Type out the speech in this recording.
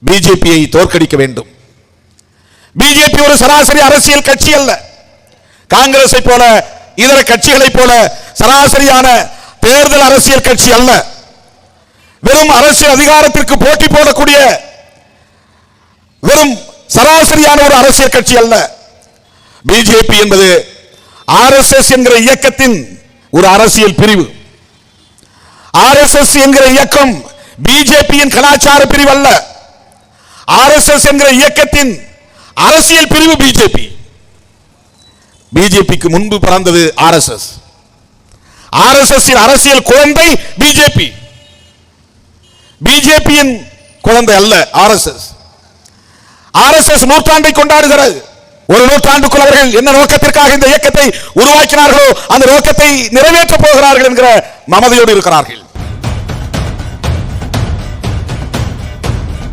பிஜேபியை தோற்கடிக்க வேண்டும். பிஜேபி ஒரு சராசரி அரசியல் கட்சி அல்ல. காங்கிரஸை போல இதர கட்சிகளை போல சராசரியான தேர்தல் அரசியல் கட்சி அல்ல. வெறும் அரசியல் அதிகாரத்திற்கு போட்டி போடக்கூடிய வெறும் சராசரியான ஒரு அரசியல் கட்சி அல்ல. பிஜேபி என்பது ஆர்எஸ்எஸ் என்கிற இயக்கத்தின் ஒரு அரசியல் பிரிவு. ஆர்எஸ்எஸ் என்கிற இயக்கம் பிஜேபியின் கலாச்சார பிரிவு அல்ல. ஆர்எஸ்எஸ் என்கிற இயக்கத்தின் அரசியல் பிரிவு பிஜேபி. பிஜேபிக்கு முன்பு பிறந்தது ஆர்எஸ்எஸ். ஆர்எஸ்எஸ் அரசியல் குழந்தை பிஜேபி. பிஜேபியின் குழந்தை அல்ல ஆர்எஸ்எஸ். ஆர்எஸ்எஸ் நூற்றாண்டை கொண்டாடுகிறது. ஒரு நூற்றாண்டுக்குள் அவர்கள் என்ன நோக்கத்திற்காக இந்த இயக்கத்தை உருவாக்கினார்களோ அந்த நோக்கத்தை நிறைவேற்றப் போகிறார்கள் என்கிற மமதையோடு இருக்கிறார்கள்.